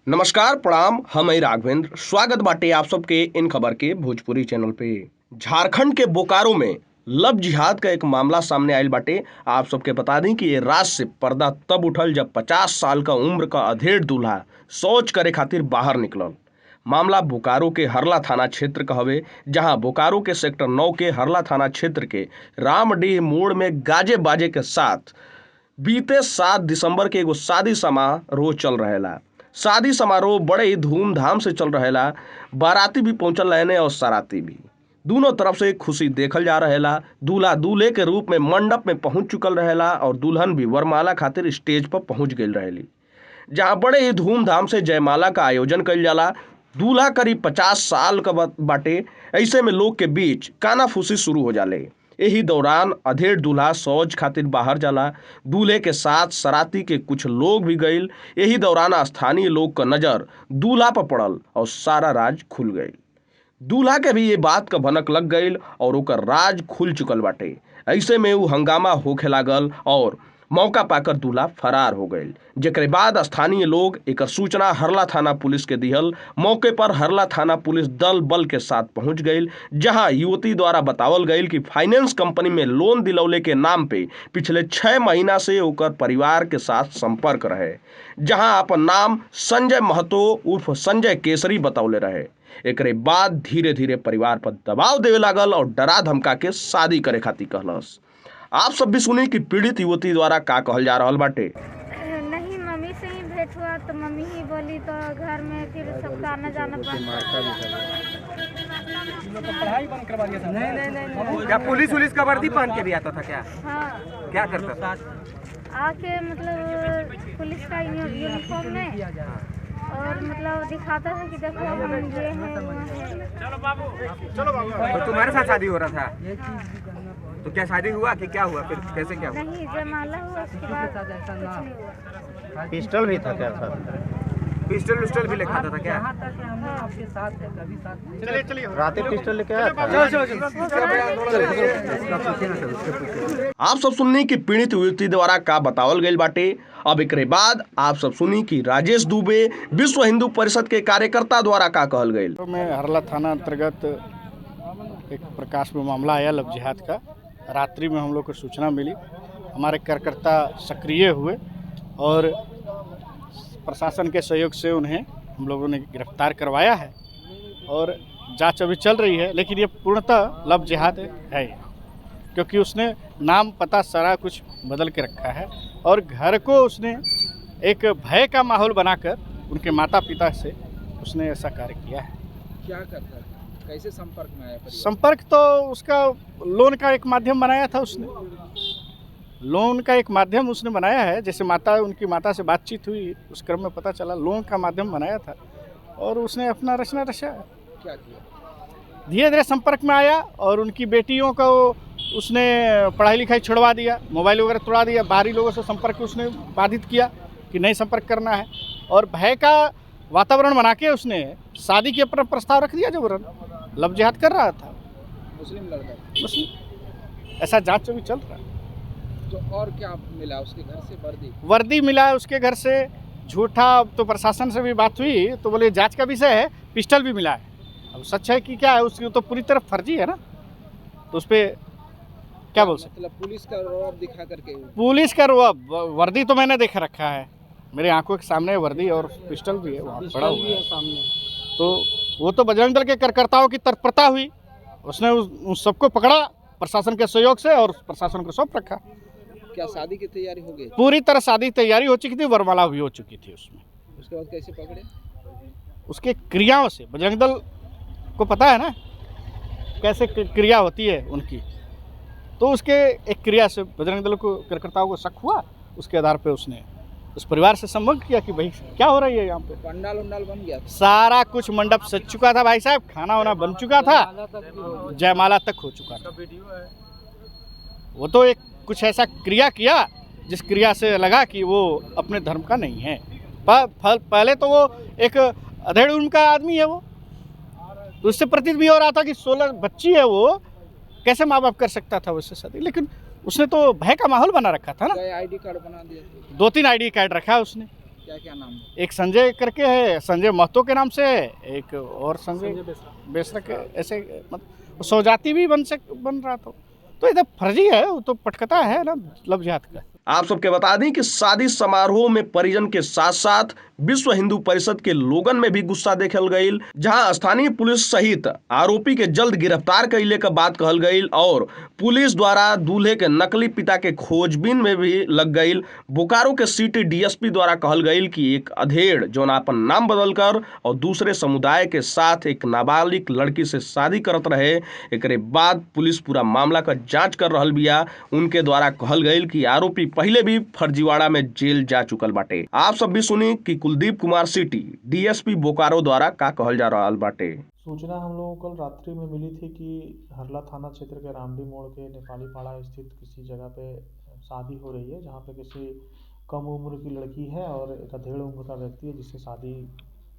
नमस्कार प्रणाम, हम हैं राघवेंद्र। स्वागत बाटे आप सबके इन खबर के भोजपुरी चैनल पे। झारखंड के बोकारो में लव जिहाद का एक मामला सामने आयल बाटे। आप सबके बता दें कि ये रात से पर्दा तब उठल जब 50 साल का उम्र का अधेड़ दूल्हा शौच करे खातिर बाहर निकलल। मामला बोकारो के हरला थाना क्षेत्र का हवे, जहां बोकारो के सेक्टर 9 के हरला थाना क्षेत्र के रामडीह मोड़ में गाजे बाजे के साथ बीते 7 दिसंबर के एगो शादी समारोह चल रहेला। शादी समारोह बड़े ही धूमधाम से चल रहेला। बाराती भी पहुंचल रहने और सराती भी, दोनों तरफ से खुशी देखल जा रहेला। दूल्हा दूल्हे के रूप में मंडप में पहुंच चुकल रहेला और दुल्हन भी वरमाला खातिर स्टेज पर पहुंच गई रहेली, जहां बड़े ही धूमधाम से जयमाला का आयोजन कइल जाला। दूल्हा करीब 50 साल का बाटे। ऐसे में लोग के बीच कानाफूसी शुरू हो जाले। यही दौरान अधेड़ दूल्हा शौच खातिर बाहर जाला। दूल्हे के साथ सराती के कुछ लोग भी गईल। यही दौरान स्थानीय लोग का नजर दूल्हा पर पड़ल और सारा राज खुल गईल। दूल्हा के भी ये बात का भनक लग गईल और ओकर राज खुल चुकल बाटे। ऐसे में वो हंगामा होखे लागल और मौका पाकर दूल्हा फरार हो गईल। जेकरे बाद स्थानीय लोग एकर सूचना हरला थाना पुलिस के दिहल। मौके पर हरला थाना पुलिस दल बल के साथ पहुंच गईल, जहां युवती द्वारा बतावल गईल कि फाइनेंस कंपनी में लोन दिलौले के नाम पे पिछले 6 महीना से ओकर परिवार के साथ संपर्क रहे, जहां अपन नाम संजय महतो उर्फ संजय केसरी बतौले रहे। एकरे बाद धीरे धीरे परिवार पर दबाव देवे लागल और डरा धमका के शादी करे खातिर कहलस। आप सब भी सुनी कि पीड़ित युवती द्वारा का कहल जा रहल बाटे। नहीं, मम्मी से ही भेंट हुआ तो मम्मी ही बोली, तो घर में फिर सबका आना जाना बंद। पढ़ाई बंद करवा दिया था। नहीं। क्या पुलिस का वर्दी पहन के भी आता था क्या? हाँ, क्या करता था? आके मतलब पुलिस का यूनिफॉर्म में और मतलब दिखाता था कि देखो हम ये हैं वो हैं। चलो बाबू। तो तुम्हारे साथ शादी हो रहा था? तो क्या शादी हुआ कि क्या हुआ, फिर कैसे क्या हुआ? नहीं, जयमाला हुआ, उसके बाद कुछ नहीं हुआ। पिस्टल भी था क्या साथ? पिस्टल भी लेकर आता था क्या? आपके साथ है, कभी साथ चलिए रात पिस्टल लेके आया था। आप सब सुननी कि पीड़ित युवती द्वारा का बतावल गईल बाटे। अब एकरे बाद आप सब सुनी कि राजेश दुबे विश्व हिंदू परिषद के कार्यकर्ता द्वारा का कहल गईल। तो मैं हरला थाना अंतर्गत एक प्रकाश में मामला आया लव जिहाद का। रात्रि में हम लोग को सूचना मिली, हमारे कार्यकर्ता सक्रिय हुए और प्रशासन के सहयोग से उन्हें हम लोगों ने गिरफ्तार करवाया है और जांच अभी चल रही है। लेकिन ये पूर्णतः लव जिहाद है, क्योंकि उसने नाम पता सारा कुछ बदल के रखा है और घर को उसने एक भय का माहौल बनाकर उनके माता पिता से उसने ऐसा कार्य किया है। क्या करता है, कैसे संपर्क में आया? संपर्क तो उसका लोन का एक माध्यम बनाया था उसने। लोन का एक माध्यम उसने बनाया है, जैसे उनकी माता से बातचीत हुई, उस क्रम में पता चला लोन का माध्यम बनाया था और उसने अपना रचना रचा। क्या किया? धीरे धीरे संपर्क में आया और उनकी बेटियों को उसने पढ़ाई लिखाई छुड़वा दिया, मोबाइल वगैरह तोड़ा दिया, बाहरी लोगों से संपर्क उसने बाधित किया कि नहीं संपर्क करना है और भय का वातावरण बना के उसने शादी के ऊपर प्रस्ताव रख दिया। जबरन लव जिहाद कर रहा था। मुस्लिम लड़का? मुस्लिम, ऐसा जांच अभी चल रहा है। तो और क्या मिला उसके घर से? वर्दी मिला उसके घर से। झूठा तो प्रशासन से भी बात हुई तो बोले जांच का विषय है, पिस्टल भी मिला है। अब सच है कि क्या है उसकी तो पूरी तरह फर्जी है ना, तो उस पर क्या बोल सकते? मतलब पुलिस का रौब दिखा करके? पुलिस का रौब, वर्दी तो मैंने देख रखा है, मेरे आंखों के सामने वर्दी और पिस्टल भी है वहाँ पड़ा हुआ है सामने। तो वो तो बजरंग दल के कार्यकर्ताओं की तत्परता हुई, उसने उन सबको पकड़ा प्रशासन के सहयोग से और प्रशासन को सौंप रखा। क्या शादी की तैयारी हो गई? पूरी तरह शादी तैयारी हो चुकी थी, वरमाला भी हो चुकी थी उसमें। उसके बाद कैसे पकड़े? उसके क्रियाओं से, बजरंग दल को पता है ना कैसे क्रिया होती है उनकी, तो उसके एक क्रिया से बजरंग दल को कार्यकर्ताओं को शक हुआ। उसके आधार पे उसने उस परिवार से संपर्क किया कि भाई क्या हो रही है यहाँ पे। पंडाल बन गया था? सारा कुछ मंडप सज चुका था भाई साहब, खाना वाना बन चुका था, जयमाला तक हो चुका था। वो तो एक कुछ ऐसा क्रिया किया जिस क्रिया से लगा कि वो अपने धर्म का नहीं है। पहले तो वो एक अधेड़ उनका आदमी है वो, तो उससे प्रतीत भी हो रहा था कि 16 बच्ची है, वो कैसे माँ बाप कर सकता था उससे शादी। लेकिन उसने तो भय का माहौल बना रखा था ना। आईडी कार्ड बना दिया? 2-3 आईडी कार्ड रखा है उसने। क्या नाम? एक संजय करके है, संजय महतो के नाम से है, एक और संजय बेसरा के, ऐसे मतलब सौजाती भी बन रहा तो इधर फर्जी है, वो तो पटकता है ना लव जिहाद का। आप सबके बता दें कि शादी समारोह में परिजन के साथ साथ विश्व हिंदू परिषद के लोगन में भी गुस्सा देखल गई, जहां स्थानीय पुलिस सहित आरोपी के जल्द गिरफ्तार कैले का बात कहल गई और पुलिस द्वारा दूल्हे के नकली पिता के खोजबीन में भी लग गई। बोकारो के सिटी डीएसपी द्वारा कहल गई कि एक अधेड़ जो अपन नाम बदलकर और दूसरे समुदाय के साथ एक नाबालिग लड़की से शादी करत रहे। एक बाद पुलिस पूरा मामला का जांच कर रहल बिया। उनके द्वारा कहल गई कि आरोपी पहले भी फर्जीवाड़ा में जेल जा चुकल बाटे। आप सब भी सुनी कि कुलदीप कुमार सिटी डीएसपी बोकारो द्वारा का कहल जा रहा बाटे। सूचना हम लोगों को कल रात्रि में मिली थी कि हरला थाना क्षेत्र के रामडी मोड़ के नेपाली पाड़ा स्थित किसी जगह पे शादी हो रही है, जहाँ पे किसी कम उम्र की लड़की है और एक अधेड़ उम्र का व्यक्ति है जिससे शादी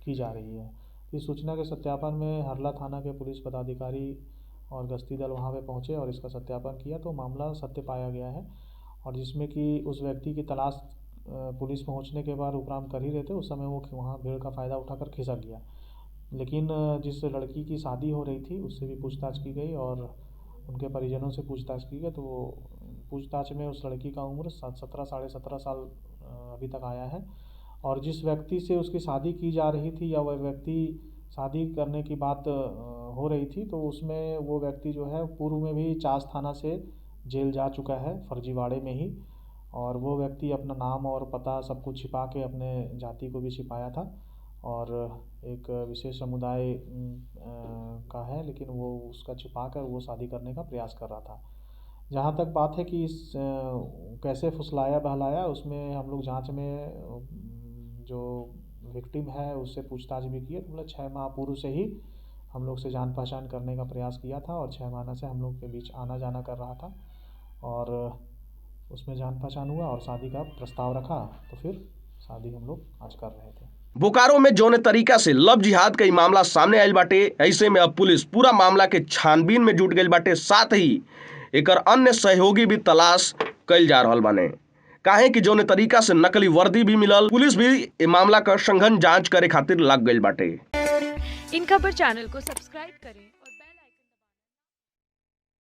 की जा रही है। इस सूचना के सत्यापन में हरला थाना के पुलिस पदाधिकारी और गश्ती दल वहाँ पे पहुँचे और इसका सत्यापन किया तो मामला सत्य पाया गया है, और जिसमें कि उस व्यक्ति की तलाश पुलिस पहुंचने के बाद उपराम कर ही रहे थे, उस समय वो वहाँ भीड़ का फ़ायदा उठाकर खिसक गया। लेकिन जिस लड़की की शादी हो रही थी उससे भी पूछताछ की गई और उनके परिजनों से पूछताछ की गई, तो पूछताछ में उस लड़की का उम्र 17 साढ़े 17 साल अभी तक आया है, और जिस व्यक्ति से उसकी शादी की जा रही थी या वह व्यक्ति शादी करने की बात हो रही थी, तो उसमें वो व्यक्ति जो है पूर्व में भी चास थाना से जेल जा चुका है फर्जीवाड़े में ही, और वो व्यक्ति अपना नाम और पता सब कुछ छिपा के अपने जाति को भी छिपाया था और एक विशेष समुदाय का है, लेकिन वो उसका छिपा कर वो शादी करने का प्रयास कर रहा था। जहाँ तक बात है कि इस कैसे फुसलाया बहलाया, उसमें हम लोग जांच में जो विक्टिम है उससे पूछताछ भी की, तो मतलब 6 माह पूर्व से ही हम लोग से जान पहचान करने का प्रयास किया था और 6 महीना से हम लोग के बीच आना जाना कर रहा था और उसमें जान पहचान हुआ और शादी का प्रस्ताव रखा, तो फिर शादी हम लोग आज कर रहे थे। बोकारो में जौने तरीका से लव जिहाद का मामला सामने आयल बाटे, ऐसे में अब पुलिस पूरा मामला के छानबीन में जुट गई बाटे, साथ ही एकर अन्य सहयोगी भी तलाश कइल जा रहल बाने। काहे कि जौने तरीका से नकली वर्दी भी मिलल, पुलिस भी ए मामला का संघन जांच करे खातिर लग गई बाटे। इन खबर चैनल को सब्सक्राइब करें।